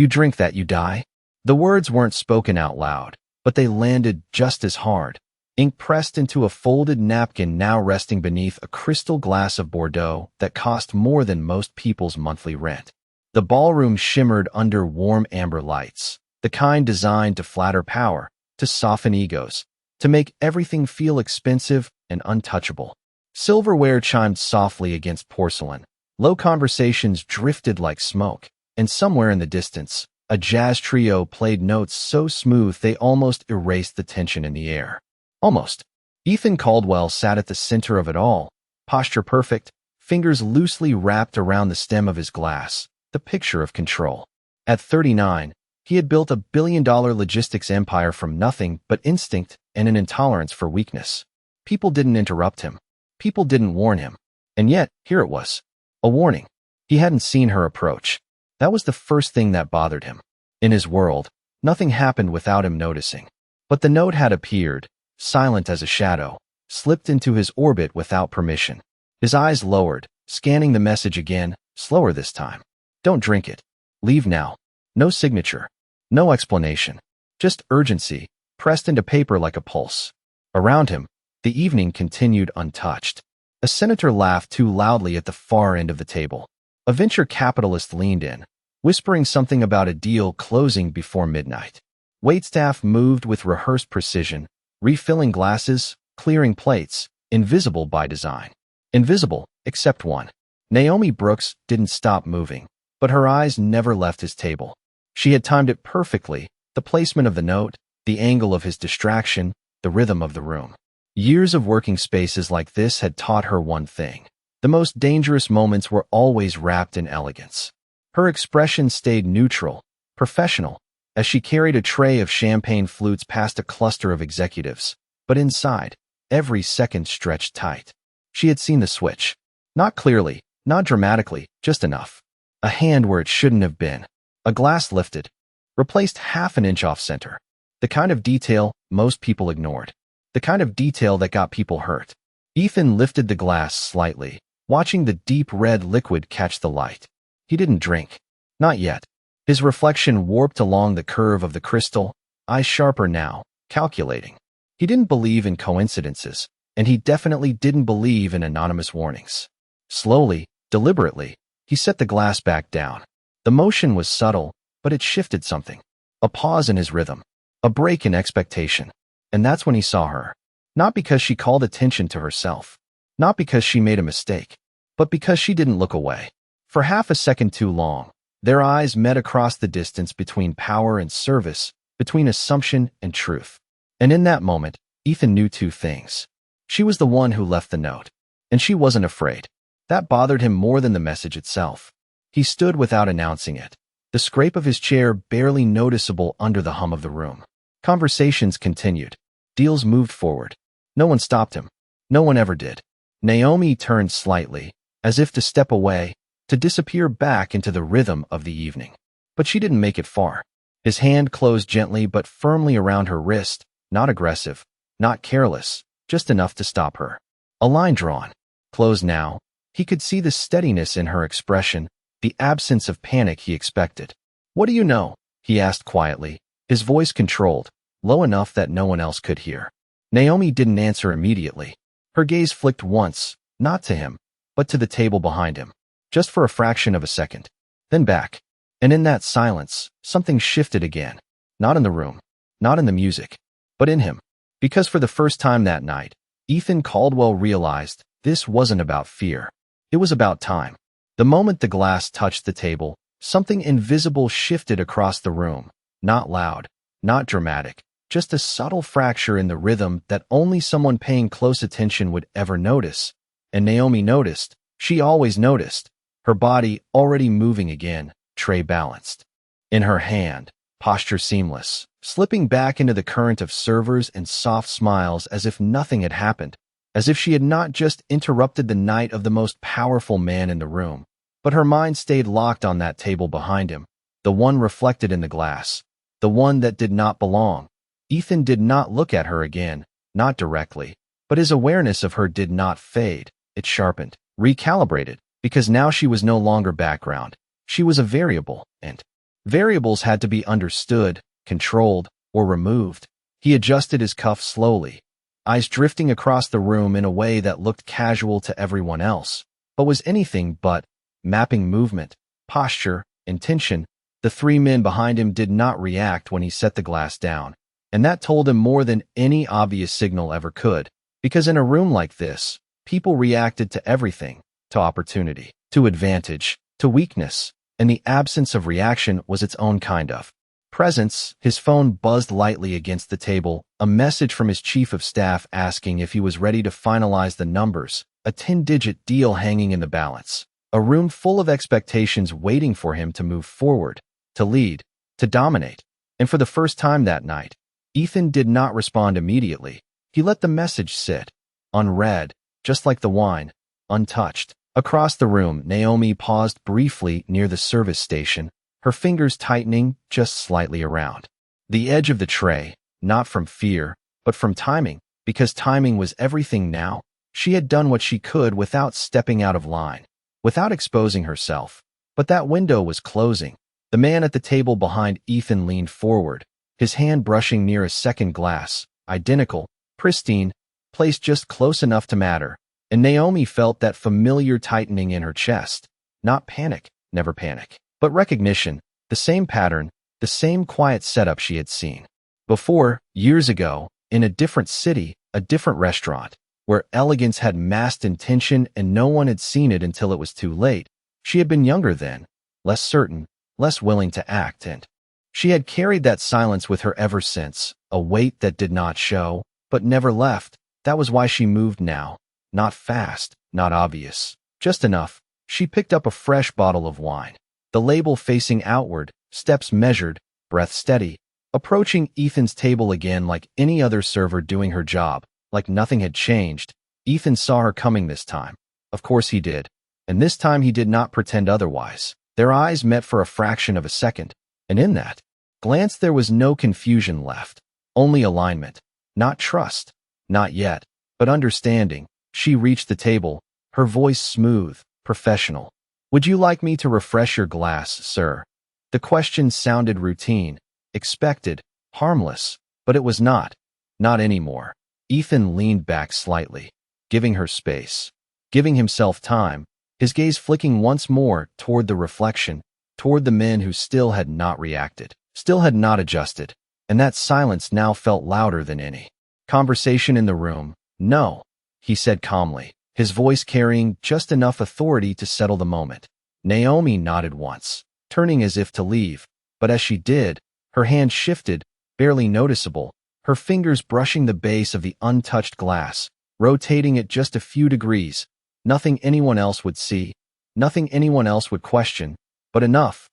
You drink that, you die. The words weren't spoken out loud, but they landed just as hard. Ink pressed into a folded napkin now resting beneath a crystal glass of Bordeaux that cost more than most people's monthly rent. The ballroom shimmered under warm amber lights, the kind designed to flatter power, to soften egos, to make everything feel expensive and untouchable. Silverware chimed softly against porcelain. Low conversations drifted like smoke, and somewhere in the distance, a jazz trio played notes so smooth they almost erased the tension in the air. Almost. Ethan Caldwell sat at the center of it all, posture perfect, fingers loosely wrapped around the stem of his glass, the picture of control. At 39, he had built $1 billion logistics empire from nothing but instinct and an intolerance for weakness. People didn't interrupt him. People didn't warn him. And yet, here it was. A warning. He hadn't seen her approach. That was the first thing that bothered him. In his world, nothing happened without him noticing. But the note had appeared, silent as a shadow, slipped into his orbit without permission. His eyes lowered, scanning the message again, slower this time. Don't drink it. Leave now. No signature. No explanation. Just urgency, pressed into paper like a pulse. Around him, the evening continued untouched. A senator laughed too loudly at the far end of the table. A venture capitalist leaned in, whispering something about a deal closing before midnight. Waitstaff moved with rehearsed precision, refilling glasses, clearing plates, invisible by design. Invisible, except one. Naomi Brooks didn't stop moving, but her eyes never left his table. She had timed it perfectly, the placement of the note, the angle of his distraction, the rhythm of the room. Years of working spaces like this had taught her one thing. The most dangerous moments were always wrapped in elegance. Her expression stayed neutral, professional, as she carried a tray of champagne flutes past a cluster of executives, but inside, every second stretched tight. She had seen the switch. Not clearly, not dramatically, just enough. A hand where it shouldn't have been. A glass lifted, replaced half an inch off center. The kind of detail most people ignored. The kind of detail that got people hurt. Ethan lifted the glass slightly, watching the deep red liquid catch the light. He didn't drink. Not yet. His reflection warped along the curve of the crystal, eyes sharper now, calculating. He didn't believe in coincidences, and he definitely didn't believe in anonymous warnings. Slowly, deliberately, he set the glass back down. The motion was subtle, but it shifted something. A pause in his rhythm. A break in expectation. And that's when he saw her. Not because she called attention to herself. Not because she made a mistake. But because she didn't look away. For half a second too long, their eyes met across the distance between power and service, between assumption and truth. And in that moment, Ethan knew two things. She was the one who left the note. And she wasn't afraid. That bothered him more than the message itself. He stood without announcing it, the scrape of his chair barely noticeable under the hum of the room. Conversations continued. Deals moved forward. No one stopped him. No one ever did. Naomi turned slightly, as if to step away, to disappear back into the rhythm of the evening. But she didn't make it far. His hand closed gently but firmly around her wrist, not aggressive, not careless, just enough to stop her. A line drawn. Closed now. He could see the steadiness in her expression, the absence of panic he expected. "What do you know?" he asked quietly, his voice controlled, low enough that no one else could hear. Naomi didn't answer immediately. Her gaze flicked once, not to him, but to the table behind him, just for a fraction of a second. Then back. And in that silence, something shifted again. Not in the room, not in the music, but in him. Because for the first time that night, Ethan Caldwell realized this wasn't about fear. It was about time. The moment the glass touched the table, something invisible shifted across the room. Not loud, not dramatic, just a subtle fracture in the rhythm that only someone paying close attention would ever notice. And Naomi noticed. She always noticed. Her body already moving again, tray balanced. In her hand, posture seamless, slipping back into the current of servers and soft smiles as if nothing had happened, as if she had not just interrupted the night of the most powerful man in the room. But her mind stayed locked on that table behind him, the one reflected in the glass, the one that did not belong. Ethan did not look at her again, not directly, but his awareness of her did not fade. It sharpened, recalibrated, because now she was no longer background. She was a variable, and Variables had to be understood, controlled, or removed. He adjusted his cuff slowly, eyes drifting across the room in a way that looked casual to everyone else, but was anything but, mapping movement, posture, intention. The three men behind him did not react when he set the glass down, and that told him more than any obvious signal ever could, because in a room like this, people reacted to everything, to opportunity, to advantage, to weakness, and the absence of reaction was its own kind of presence. His phone buzzed lightly against the table, a message from his chief of staff asking if he was ready to finalize the numbers, a 10-digit deal hanging in the balance, a room full of expectations waiting for him to move forward, to lead, to dominate. And for the first time that night, Ethan did not respond immediately. He let the message sit, unread, just like the wine, untouched. Across the room, Naomi paused briefly near the service station, her fingers tightening just slightly around the edge of the tray, not from fear, but from timing, because timing was everything now. She had done what she could without stepping out of line, without exposing herself. But that window was closing. The man at the table behind Ethan leaned forward, his hand brushing near a second glass, identical, pristine, placed just close enough to matter. And Naomi felt that familiar tightening in her chest. Not panic, never panic, but recognition, the same pattern, the same quiet setup she had seen before, years ago, in a different city, a different restaurant, where elegance had masked intention and no one had seen it until it was too late. She had been younger then, less certain, less willing to act, and she had carried that silence with her ever since, a weight that did not show, but never left. That was why she moved now. Not fast, not obvious, just enough. She picked up a fresh bottle of wine, the label facing outward, steps measured, breath steady, approaching Ethan's table again like any other server doing her job, like nothing had changed. Ethan saw her coming this time. Of course he did. And this time he did not pretend otherwise. Their eyes met for a fraction of a second, and in that glance there was no confusion left, only alignment. Not trust, not yet, but understanding. She reached the table, her voice smooth, professional. "Would you like me to refresh your glass, sir?" The question sounded routine, expected, harmless, but it was not. Not anymore. Ethan leaned back slightly, giving her space, giving himself time, his gaze flicking once more toward the reflection, toward the men who still had not reacted, still had not adjusted, and that silence now felt louder than any conversation in the room. "No," he said calmly, his voice carrying just enough authority to settle the moment. Naomi nodded once, turning as if to leave, but as she did, her hand shifted, barely noticeable, her fingers brushing the base of the untouched glass, rotating it just a few degrees. Nothing anyone else would see, nothing anyone else would question, but enough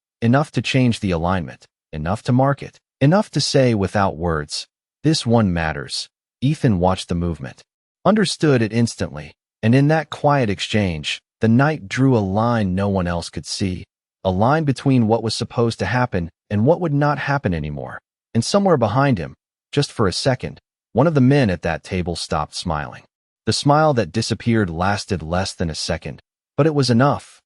to change the alignment, enough to mark it, enough to say without words, "This one matters." Ethan watched the movement, understood it instantly, and in that quiet exchange, the night drew a line no one else could see, a line between what was supposed to happen and what would not happen anymore. And somewhere behind him, just for a second, one of the men at that table stopped smiling. The smile that disappeared lasted less than a second, but it was enough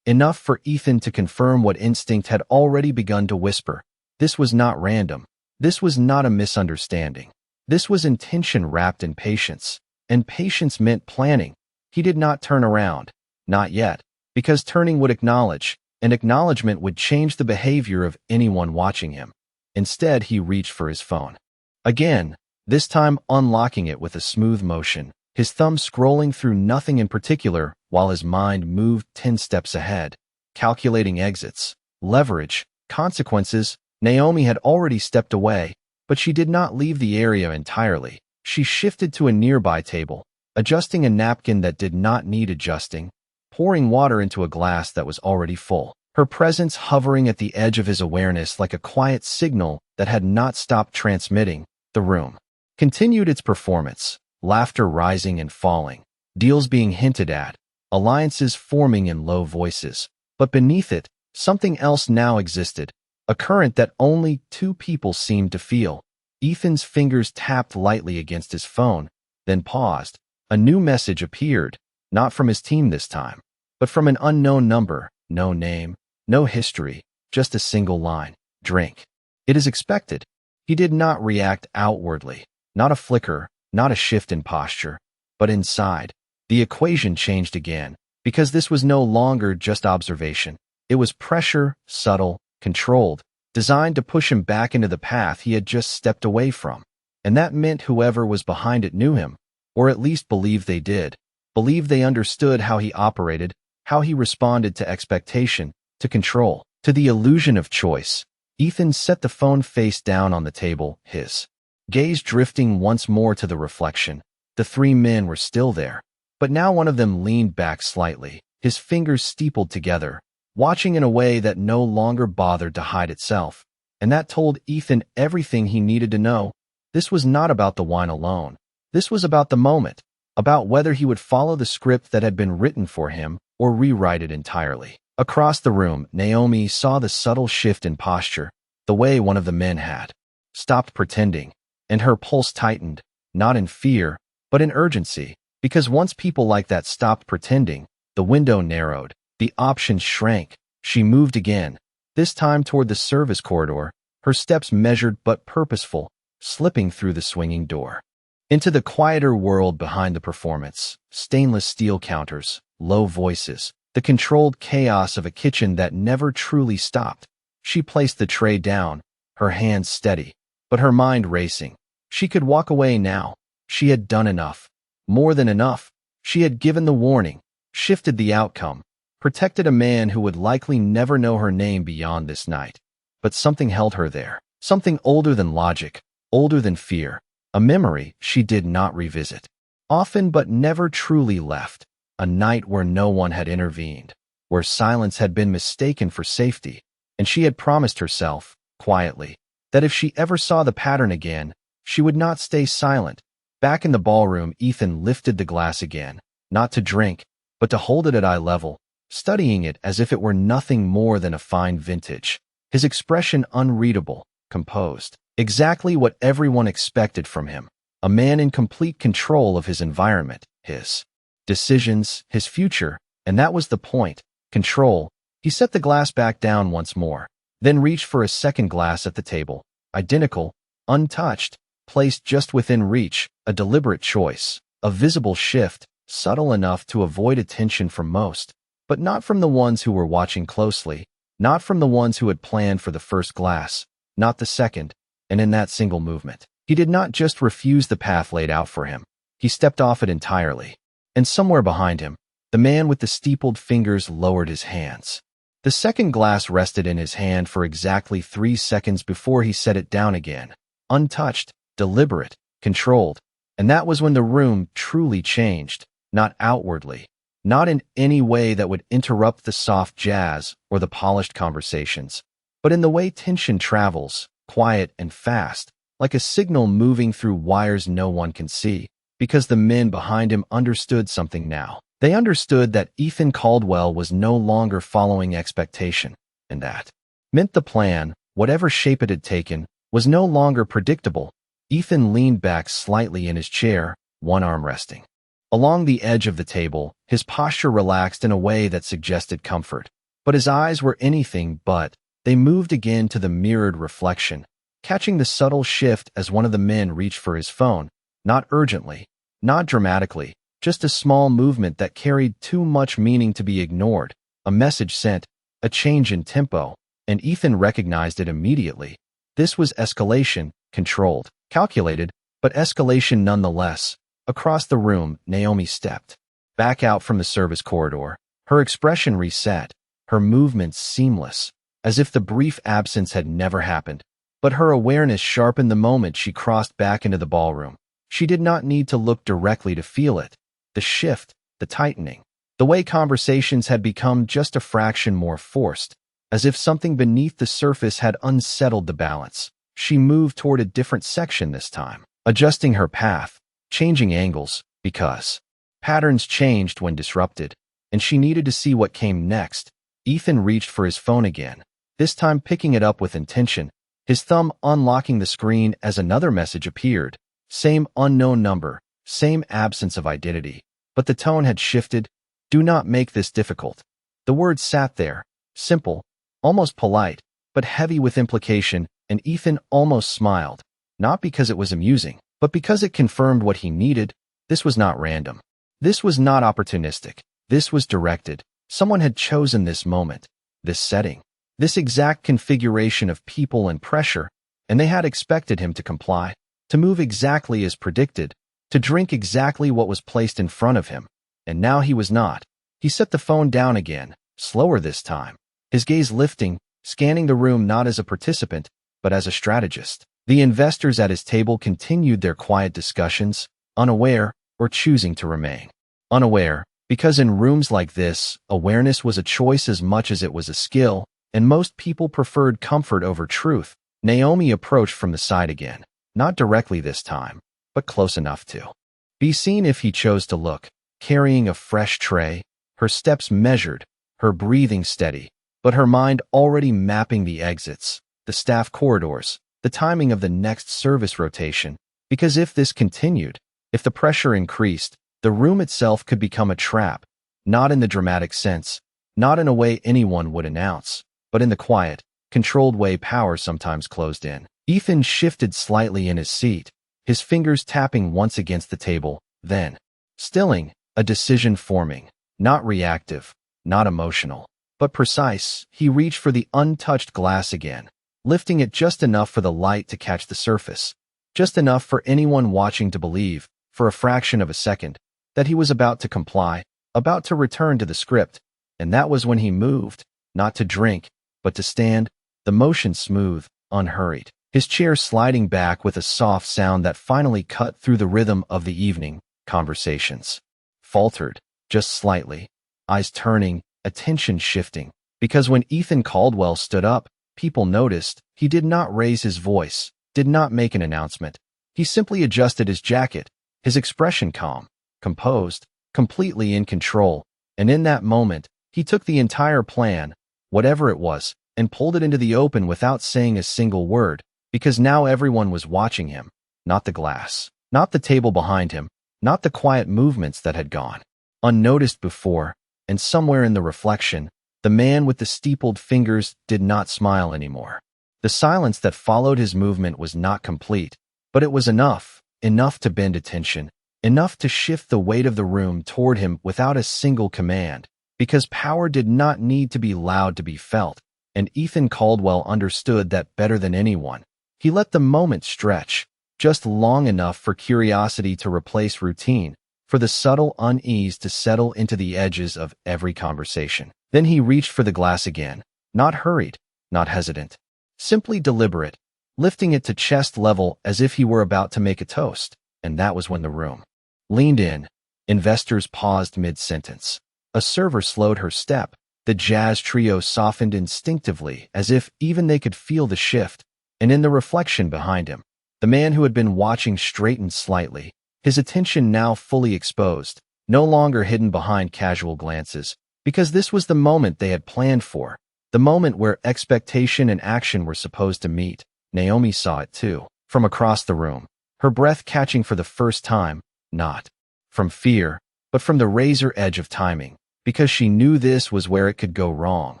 for Ethan to confirm what instinct had already begun to whisper. This was not random. This was not a misunderstanding. This was intention wrapped in patience, and patience meant planning. He did not turn around, not yet, because turning would acknowledge, and acknowledgement would change the behavior of anyone watching him. Instead, he reached for his phone. Again, this time unlocking it with a smooth motion, his thumb scrolling through nothing in particular while his mind moved 10 steps ahead, calculating exits, leverage, consequences. Naomi had already stepped away, but she did not leave the area entirely. She shifted to a nearby table, adjusting a napkin that did not need adjusting, pouring water into a glass that was already full, her presence hovering at the edge of his awareness like a quiet signal that had not stopped transmitting. The room continued its performance, laughter rising and falling, deals being hinted at, alliances forming in low voices. But beneath it, something else now existed, a current that only two people seemed to feel. Ethan's fingers tapped lightly against his phone, then paused. A new message appeared, not from his team this time, but from an unknown number. No name, no history, just a single line. Drink. It is expected. He did not react outwardly. Not a flicker, not a shift in posture. But inside, the equation changed again, because this was no longer just observation. It was pressure, subtle, controlled, designed to push him back into the path he had just stepped away from. And that meant whoever was behind it knew him, or at least believed they did, believed they understood how he operated, how he responded to expectation, to control, to the illusion of choice. Ethan set the phone face down on the table, his gaze drifting once more to the reflection. The three men were still there, but now one of them leaned back slightly, his fingers steepled together, watching in a way that no longer bothered to hide itself. And that told Ethan everything he needed to know. This was not about the wine alone. This was about the moment, about whether he would follow the script that had been written for him or rewrite it entirely. Across the room, Naomi saw the subtle shift in posture, the way one of the men had stopped pretending, and her pulse tightened, not in fear, but in urgency, because once people like that stopped pretending, the window narrowed, the options shrank. She moved again, this time toward the service corridor, her steps measured but purposeful, slipping through the swinging door. Into the quieter world behind the performance, stainless steel counters, low voices, the controlled chaos of a kitchen that never truly stopped. She placed the tray down, her hands steady, but her mind racing. She could walk away now. She had done enough. More than enough. She had given the warning, shifted the outcome, protected a man who would likely never know her name beyond this night. But something held her there. Something older than logic, older than fear. A memory she did not revisit. Often but never truly left. A night where no one had intervened, where silence had been mistaken for safety, and she had promised herself, quietly, that if she ever saw the pattern again, she would not stay silent. Back in the ballroom, Ethan lifted the glass again, not to drink, but to hold it at eye level, studying it as if it were nothing more than a fine vintage. His expression unreadable, composed, exactly what everyone expected from him. A man in complete control of his environment, his decisions, his future, and that was the point. Control. He set the glass back down once more, then reached for a second glass at the table. Identical, untouched, placed just within reach, a deliberate choice, a visible shift, subtle enough to avoid attention from most, but not from the ones who were watching closely, not from the ones who had planned for the first glass, not the second, and in that single movement, he did not just refuse the path laid out for him, he stepped off it entirely. And somewhere behind him, the man with the steepled fingers lowered his hands. The second glass rested in his hand for exactly 3 seconds before he set it down again, untouched, deliberate, controlled. And that was when the room truly changed, not outwardly, not in any way that would interrupt the soft jazz or the polished conversations, but in the way tension travels, quiet and fast, like a signal moving through wires no one can see. Because the men behind him understood something now. They understood that Ethan Caldwell was no longer following expectation, and that meant the plan, whatever shape it had taken, was no longer predictable. Ethan leaned back slightly in his chair, one arm resting along the edge of the table, his posture relaxed in a way that suggested comfort. But his eyes were anything but. They moved again to the mirrored reflection, catching the subtle shift as one of the men reached for his phone, not urgently, not dramatically, just a small movement that carried too much meaning to be ignored. A message sent, a change in tempo, and Ethan recognized it immediately. This was escalation, controlled, calculated, but escalation nonetheless. Across the room, Naomi stepped back out from the service corridor, her expression reset, her movements seamless, as if the brief absence had never happened. But her awareness sharpened the moment she crossed back into the ballroom. She did not need to look directly to feel it. The shift, the tightening, the way conversations had become just a fraction more forced, as if something beneath the surface had unsettled the balance. She moved toward a different section this time, adjusting her path, changing angles, because patterns changed when disrupted, and she needed to see what came next. Ethan reached for his phone again, this time picking it up with intention, his thumb unlocking the screen as another message appeared. Same unknown number, same absence of identity, but the tone had shifted. Do not make this difficult. The words sat there, simple, almost polite, but heavy with implication, and Ethan almost smiled, not because it was amusing, but because it confirmed what he needed. This was not random. This was not opportunistic. This was directed. Someone had chosen this moment, this setting, this exact configuration of people and pressure, and they had expected him to comply, to move exactly as predicted, to drink exactly what was placed in front of him. And now he was not. He set the phone down again, slower this time, his gaze lifting, scanning the room not as a participant, but as a strategist. The investors at his table continued their quiet discussions, unaware or choosing to remain. Unaware, because in rooms like this, awareness was a choice as much as it was a skill, and most people preferred comfort over truth. Naomi approached from the side again, not directly this time, but close enough to be seen if he chose to look, carrying a fresh tray, her steps measured, her breathing steady, but her mind already mapping the exits, the staff corridors, the timing of the next service rotation, because if this continued, if the pressure increased, the room itself could become a trap, not in the dramatic sense, not in a way anyone would announce, but in the quiet, controlled way power sometimes closed in. Ethan shifted slightly in his seat, his fingers tapping once against the table, then stilling, a decision forming, not reactive, not emotional, but precise. He reached for the untouched glass again, lifting it just enough for the light to catch the surface, just enough for anyone watching to believe, for a fraction of a second, that he was about to comply, about to return to the script. And that was when he moved, not to drink, but to stand, the motion smooth, unhurried, his chair sliding back with a soft sound that finally cut through the rhythm of the evening. Conversations faltered, just slightly, eyes turning, attention shifting, because when Ethan Caldwell stood up, people noticed. He did not raise his voice, did not make an announcement. He simply adjusted his jacket, his expression calm, composed, completely in control, and in that moment, he took the entire plan, whatever it was, and pulled it into the open without saying a single word, because now everyone was watching him, not the glass, not the table behind him, not the quiet movements that had gone unnoticed before, and somewhere in the reflection, the man with the steepled fingers did not smile anymore. The silence that followed his movement was not complete, but it was enough to bend attention, enough to shift the weight of the room toward him without a single command, because power did not need to be loud to be felt, and Ethan Caldwell understood that better than anyone. He let the moment stretch, just long enough for curiosity to replace routine, for the subtle unease to settle into the edges of every conversation. Then he reached for the glass again, not hurried, not hesitant, simply deliberate, lifting it to chest level as if he were about to make a toast. And that was when the room leaned in. Investors paused mid-sentence. A server slowed her step. The jazz trio softened instinctively, as if even they could feel the shift. And in the reflection behind him, the man who had been watching straightened slightly, his attention now fully exposed, no longer hidden behind casual glances, because this was the moment they had planned for, the moment where expectation and action were supposed to meet. Naomi saw it too, from across the room, her breath catching for the first time, not from fear, but from the razor edge of timing, because she knew this was where it could go wrong,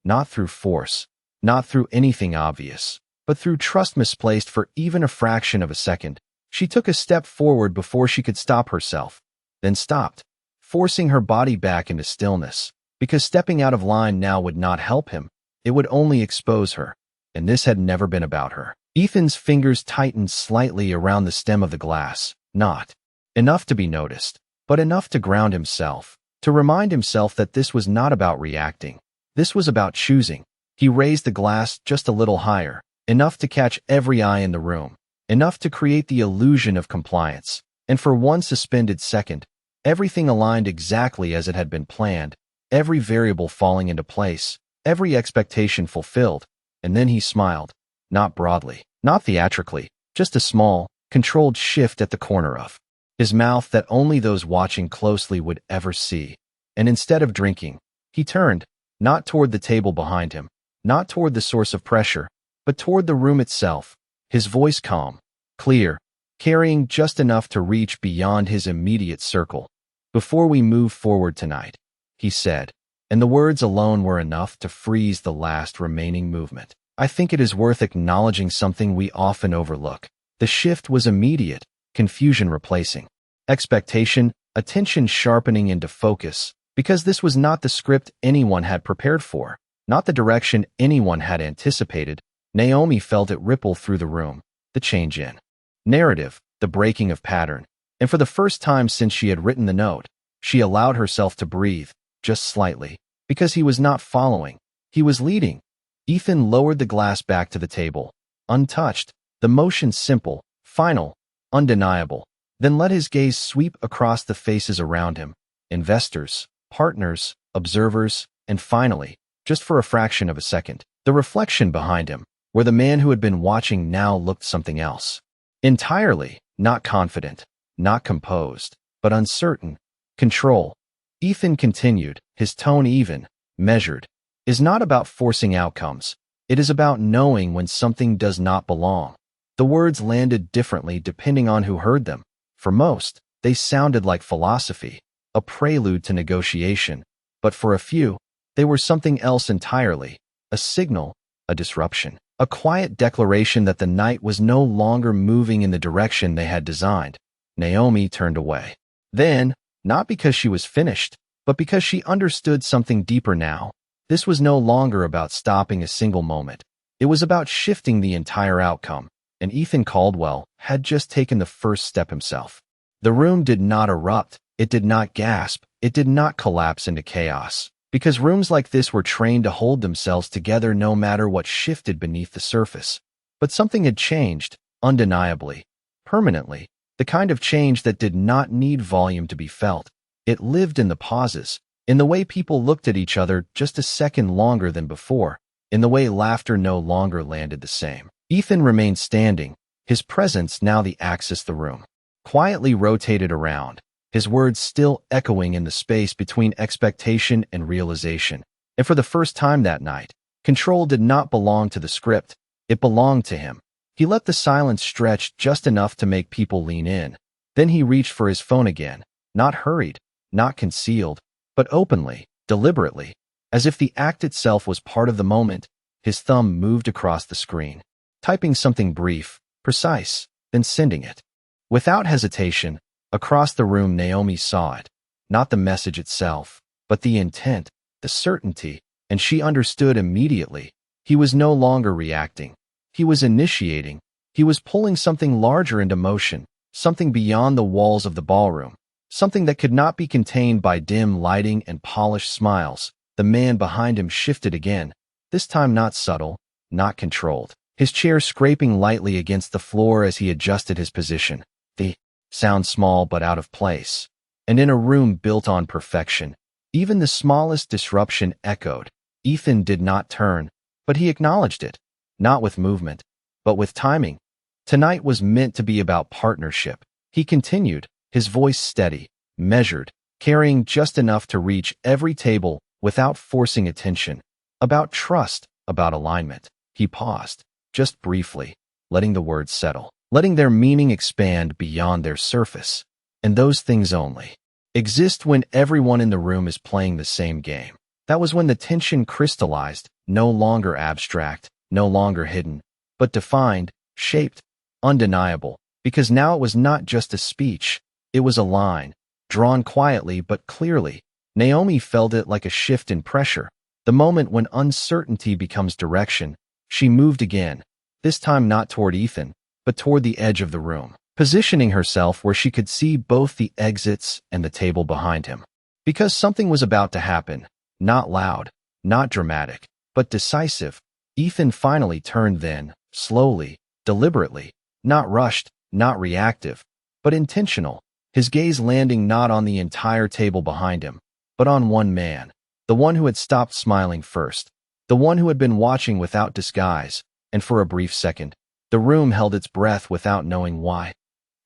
not through force, not through anything obvious, but through trust misplaced for even a fraction of a second. She took a step forward before she could stop herself, then stopped, forcing her body back into stillness, because stepping out of line now would not help him, it would only expose her, and this had never been about her. Ethan's fingers tightened slightly around the stem of the glass, not enough to be noticed, but enough to ground himself, to remind himself that this was not about reacting, this was about choosing. He raised the glass just a little higher, enough to catch every eye in the room, enough to create the illusion of compliance, and for one suspended second, everything aligned exactly as it had been planned, every variable falling into place, every expectation fulfilled. And then he smiled, not broadly, not theatrically, just a small, controlled shift at the corner of his mouth that only those watching closely would ever see. And instead of drinking, he turned, not toward the table behind him, not toward the source of pressure, but toward the room itself, his voice calm, clear, carrying just enough to reach beyond his immediate circle. "Before we move forward tonight," he said, and the words alone were enough to freeze the last remaining movement, I think it is worth acknowledging something we often overlook. The shift was immediate, confusion replacing expectation, attention sharpening into focus, because this was not the script anyone had prepared for, not the direction anyone had anticipated. Naomi felt it ripple through the room, the change in narrative, the breaking of pattern. And for the first time since she had written the note, she allowed herself to breathe, just slightly, because he was not following. He was leading. Ethan lowered the glass back to the table, untouched, the motion simple, final, undeniable, then let his gaze sweep across the faces around him, investors, partners, observers, and finally, just for a fraction of a second, the reflection behind him, where the man who had been watching now looked something else. Entirely, not confident, not composed, but uncertain. Control. Ethan continued, his tone even, measured, is not about forcing outcomes. It is about knowing when something does not belong. The words landed differently depending on who heard them. For most, they sounded like philosophy, a prelude to negotiation. But for a few, they were something else entirely, a signal, a disruption, a quiet declaration that the night was no longer moving in the direction they had designed. Naomi turned away. Then, not because she was finished, but because she understood something deeper now. This was no longer about stopping a single moment. It was about shifting the entire outcome, and Ethan Caldwell had just taken the first step himself. The room did not erupt, it did not gasp, it did not collapse into chaos, because rooms like this were trained to hold themselves together no matter what shifted beneath the surface. But something had changed, undeniably, permanently, the kind of change that did not need volume to be felt. It lived in the pauses, in the way people looked at each other just a second longer than before, in the way laughter no longer landed the same. Ethan remained standing, his presence now the axis the room quietly rotated around, his words still echoing in the space between expectation and realization. And for the first time that night, control did not belong to the script, it belonged to him. He let the silence stretch just enough to make people lean in. Then he reached for his phone again, not hurried, not concealed, but openly, deliberately, as if the act itself was part of the moment. His thumb moved across the screen, typing something brief, precise, then sending it. Without hesitation, across the room Naomi saw it, not the message itself, but the intent, the certainty, and she understood immediately. He was no longer reacting. He was initiating. He was pulling something larger into motion, something beyond the walls of the ballroom, something that could not be contained by dim lighting and polished smiles. The man behind him shifted again, this time not subtle, not controlled, his chair scraping lightly against the floor as he adjusted his position. The sound small but out of place. And in a room built on perfection, even the smallest disruption echoed. Ethan did not turn, but he acknowledged it, not with movement, but with timing. Tonight was meant to be about partnership. He continued, his voice steady, measured, carrying just enough to reach every table without forcing attention. About trust, about alignment. He paused, just briefly, letting the words settle, letting their meaning expand beyond their surface. And those things only exist when everyone in the room is playing the same game. That was when the tension crystallized, no longer abstract, no longer hidden, but defined, shaped, undeniable, because now it was not just a speech, it was a line, drawn quietly but clearly. Naomi felt it like a shift in pressure, the moment when uncertainty becomes direction. She moved again, this time not toward Ethan, but toward the edge of the room, positioning herself where she could see both the exits and the table behind him. Because something was about to happen, not loud, not dramatic, but decisive. Ethan finally turned then, slowly, deliberately, not rushed, not reactive, but intentional, his gaze landing not on the entire table behind him, but on one man, the one who had stopped smiling first, the one who had been watching without disguise, and for a brief second, the room held its breath without knowing why.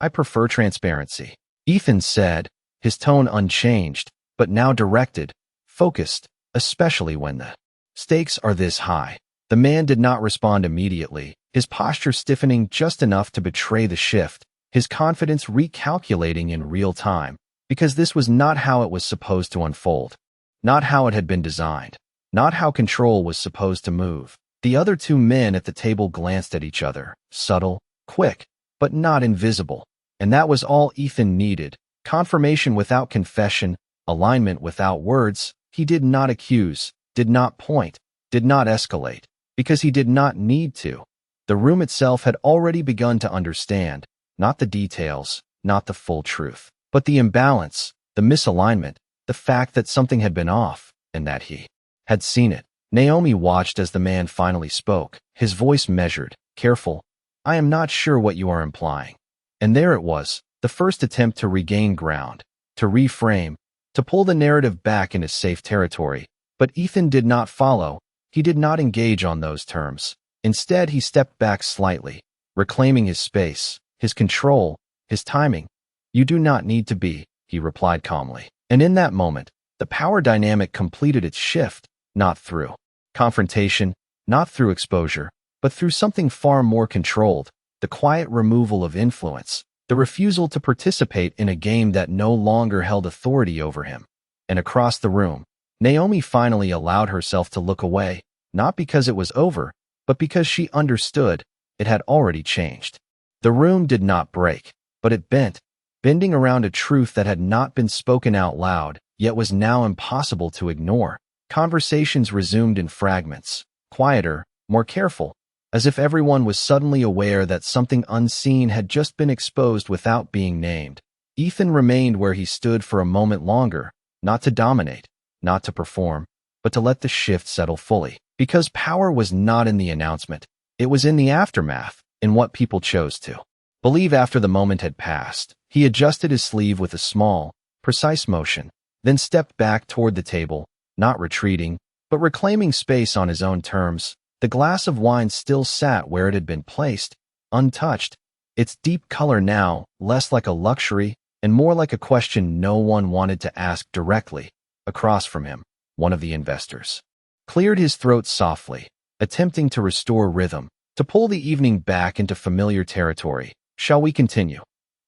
"I prefer transparency," Ethan said, his tone unchanged, but now directed, focused, especially when the stakes are this high. The man did not respond immediately, his posture stiffening just enough to betray the shift, his confidence recalculating in real time, because this was not how it was supposed to unfold, not how it had been designed, not how control was supposed to move. The other two men at the table glanced at each other, subtle, quick, but not invisible. And that was all Ethan needed. Confirmation without confession, alignment without words. He did not accuse, did not point, did not escalate, because he did not need to. The room itself had already begun to understand, not the details, not the full truth, but the imbalance, the misalignment, the fact that something had been off, and that he had seen it. Naomi watched as the man finally spoke, his voice measured, careful. I am not sure what you are implying. And there it was, the first attempt to regain ground, to reframe, to pull the narrative back into safe territory. But Ethan did not follow. He did not engage on those terms. Instead, he stepped back slightly, reclaiming his space, his control, his timing. You do not need to be, he replied calmly. And in that moment, the power dynamic completed its shift, not through confrontation, not through exposure, but through something far more controlled, the quiet removal of influence, the refusal to participate in a game that no longer held authority over him. And across the room, Naomi finally allowed herself to look away, not because it was over, but because she understood it had already changed. The room did not break, but it bent, bending around a truth that had not been spoken out loud, yet was now impossible to ignore. Conversations resumed in fragments, quieter, more careful, as if everyone was suddenly aware that something unseen had just been exposed without being named. Ethan remained where he stood for a moment longer, not to dominate, not to perform, but to let the shift settle fully. Because power was not in the announcement, it was in the aftermath, in what people chose to believe after the moment had passed. He adjusted his sleeve with a small, precise motion, then stepped back toward the table, not retreating, but reclaiming space on his own terms. The glass of wine still sat where it had been placed, untouched, its deep color now less like a luxury and more like a question no one wanted to ask directly. Across from him, one of the investors cleared his throat softly, attempting to restore rhythm, to pull the evening back into familiar territory. Shall we continue?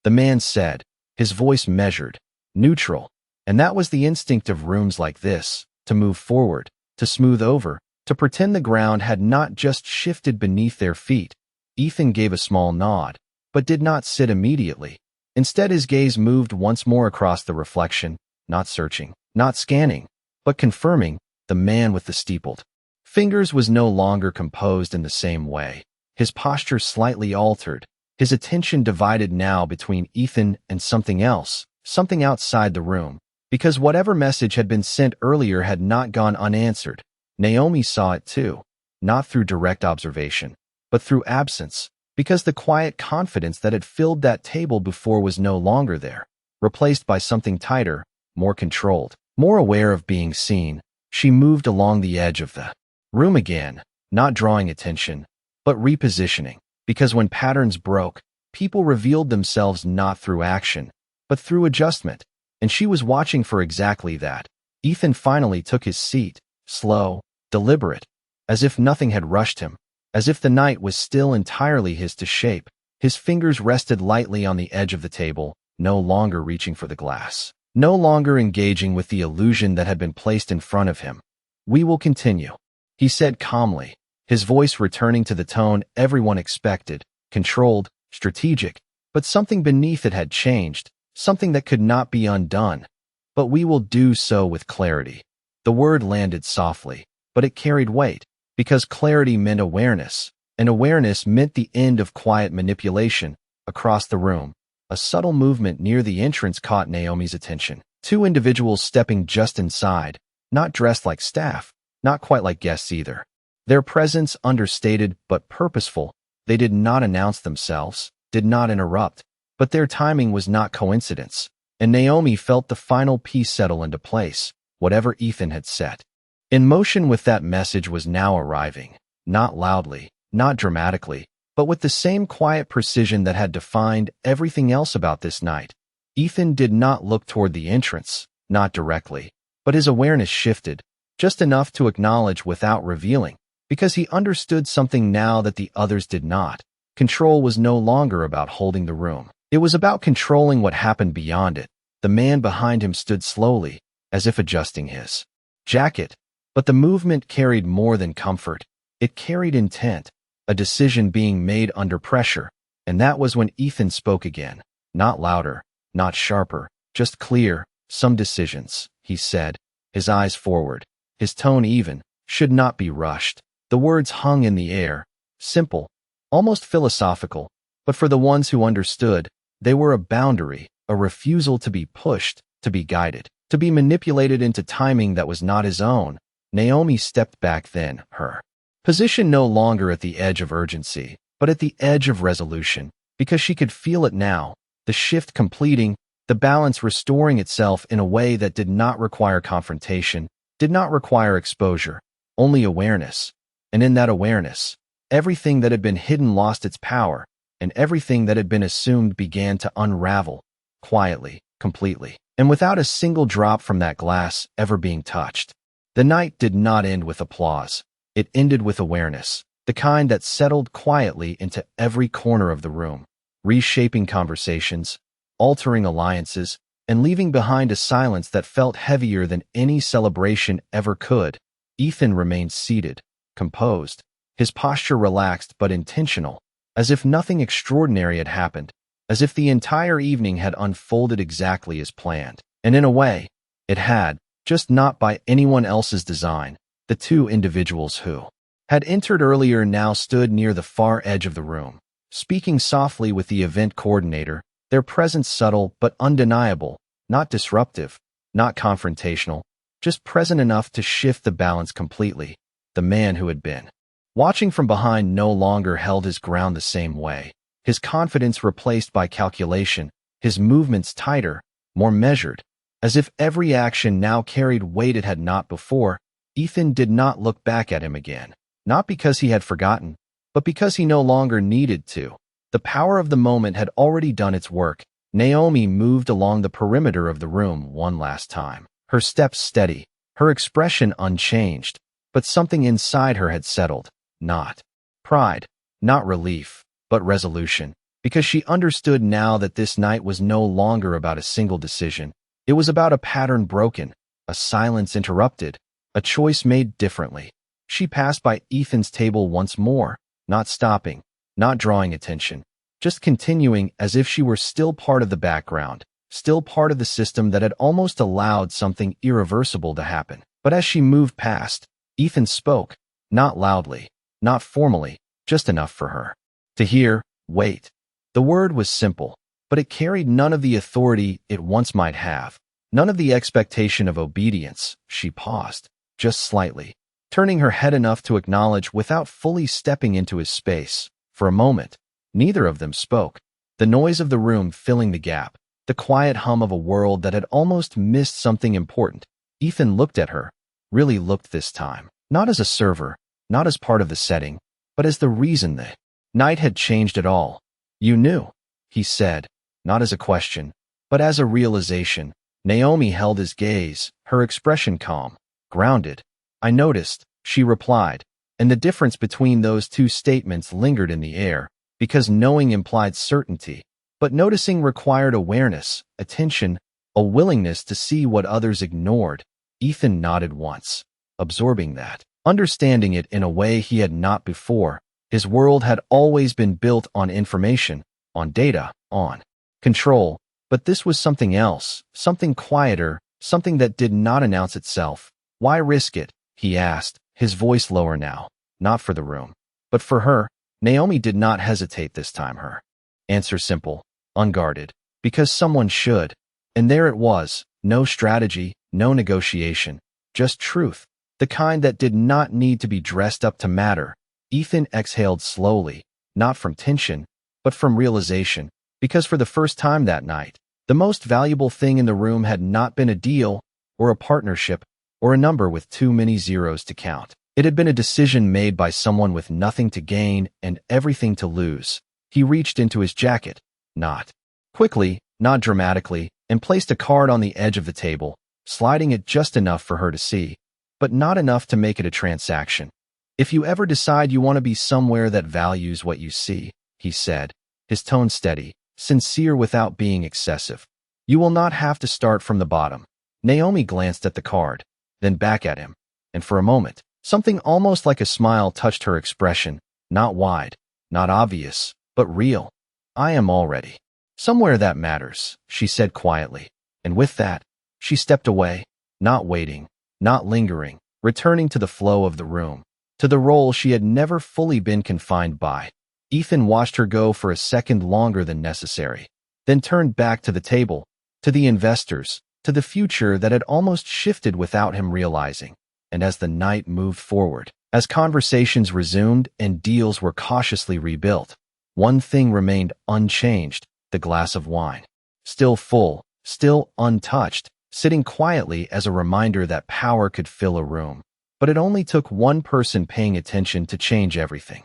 The man said, his voice measured, neutral, and that was the instinct of rooms like this, to move forward, to smooth over, to pretend the ground had not just shifted beneath their feet. Ethan gave a small nod, but did not sit immediately. Instead, his gaze moved once more across the reflection, not searching, not scanning, but confirming. The man with the steepled fingers was no longer composed in the same way. His posture slightly altered, his attention divided now between Ethan and something else, something outside the room, because whatever message had been sent earlier had not gone unanswered. Naomi saw it too, not through direct observation, but through absence, because the quiet confidence that had filled that table before was no longer there, replaced by something tighter, more controlled, more aware of being seen. She moved along the edge of the room again, not drawing attention, but repositioning, because when patterns broke, people revealed themselves not through action, but through adjustment, and she was watching for exactly that. Ethan finally took his seat, slow, deliberate, as if nothing had rushed him, as if the night was still entirely his to shape. His fingers rested lightly on the edge of the table, no longer reaching for the glass, no longer engaging with the illusion that had been placed in front of him. We will continue, he said calmly, his voice returning to the tone everyone expected, controlled, strategic, but something beneath it had changed, something that could not be undone. But we will do so with clarity. The word landed softly, but it carried weight, because clarity meant awareness, and awareness meant the end of quiet manipulation. Across the room, a subtle movement near the entrance caught Naomi's attention. Two individuals stepping just inside, not dressed like staff, not quite like guests either. Their presence understated but purposeful. They did not announce themselves, did not interrupt, but their timing was not coincidence, and Naomi felt the final piece settle into place, whatever Ethan had set in motion with that message was now arriving, not loudly, not dramatically, but with the same quiet precision that had defined everything else about this night. Ethan did not look toward the entrance, not directly, but his awareness shifted, just enough to acknowledge without revealing, because he understood something now that the others did not. Control was no longer about holding the room. It was about controlling what happened beyond it. The man behind him stood slowly, as if adjusting his jacket, but the movement carried more than comfort. It carried intent, a decision being made under pressure, and that was when Ethan spoke again. Not louder, not sharper, just clear. Some decisions, he said, his eyes forward, his tone even, should not be rushed. The words hung in the air, simple, almost philosophical, but for the ones who understood, they were a boundary, a refusal to be pushed, to be guided, to be manipulated into timing that was not his own. Naomi stepped back then, her position no longer at the edge of urgency, but at the edge of resolution, because she could feel it now, the shift completing, the balance restoring itself in a way that did not require confrontation, did not require exposure, only awareness. And in that awareness, everything that had been hidden lost its power, and everything that had been assumed began to unravel, quietly, completely, and without a single drop from that glass ever being touched. The night did not end with applause. It ended with awareness, the kind that settled quietly into every corner of the room, reshaping conversations, altering alliances, and leaving behind a silence that felt heavier than any celebration ever could. Ethan remained seated, composed, his posture relaxed but intentional, as if nothing extraordinary had happened, as if the entire evening had unfolded exactly as planned. And in a way, it had, just not by anyone else's design. The two individuals who had entered earlier now stood near the far edge of the room, speaking softly with the event coordinator, their presence subtle but undeniable, not disruptive, not confrontational, just present enough to shift the balance completely. The man who had been watching from behind no longer held his ground the same way, his confidence replaced by calculation, his movements tighter, more measured, as if every action now carried weight it had not before. Ethan did not look back at him again, not because he had forgotten, but because he no longer needed to. The power of the moment had already done its work. Naomi moved along the perimeter of the room one last time, her steps steady, her expression unchanged, but something inside her had settled, not pride, not relief, but resolution, because she understood now that this night was no longer about a single decision. It was about a pattern broken, a silence interrupted, a choice made differently. She passed by Ethan's table once more, not stopping, not drawing attention, just continuing as if she were still part of the background, still part of the system that had almost allowed something irreversible to happen. But as she moved past, Ethan spoke, not loudly, not formally, just enough for her to hear. Wait. The word was simple, but it carried none of the authority it once might have, none of the expectation of obedience. She paused, just slightly, turning her head enough to acknowledge without fully stepping into his space. For a moment, neither of them spoke, the noise of the room filling the gap, the quiet hum of a world that had almost missed something important. Ethan looked at her, really looked this time, not as a server, not as part of the setting, but as the reason the night had changed it all. You knew, he said, not as a question, but as a realization. Naomi held his gaze, her expression calm, grounded. I noticed, she replied, and the difference between those two statements lingered in the air, because knowing implied certainty, but noticing required awareness, attention, a willingness to see what others ignored. Ethan nodded once, absorbing that, understanding it in a way he had not before. His world had always been built on information, on data, on control, but this was something else, something quieter, something that did not announce itself. Why risk it? He asked, his voice lower now, not for the room, but for her. Naomi did not hesitate this time, her answer simple, unguarded, because someone should. And there it was, no strategy, no negotiation, just truth, the kind that did not need to be dressed up to matter. Ethan exhaled slowly, not from tension, but from realization, because for the first time that night, the most valuable thing in the room had not been a deal, or a partnership, or a number with too many zeros to count. It had been a decision made by someone with nothing to gain and everything to lose. He reached into his jacket, not quickly, not dramatically, and placed a card on the edge of the table, sliding it just enough for her to see, but not enough to make it a transaction. If you ever decide you want to be somewhere that values what you see, he said, his tone steady, sincere without being excessive, you will not have to start from the bottom. Naomi glanced at the card, then back at him, and for a moment, Something almost like a smile touched her expression, not wide, not obvious, but real. I am all ready. Somewhere that matters, she said quietly. And with that, she stepped away, not waiting, not lingering, returning to the flow of the room, to the role she had never fully been confined by. Ethan watched her go for a second longer than necessary, then turned back to the table, to the investors, to the future that had almost shifted without him realizing. And as the night moved forward, as conversations resumed and deals were cautiously rebuilt, one thing remained unchanged: the glass of wine. Still full, still untouched, sitting quietly as a reminder that power could fill a room. But it only took one person paying attention to change everything.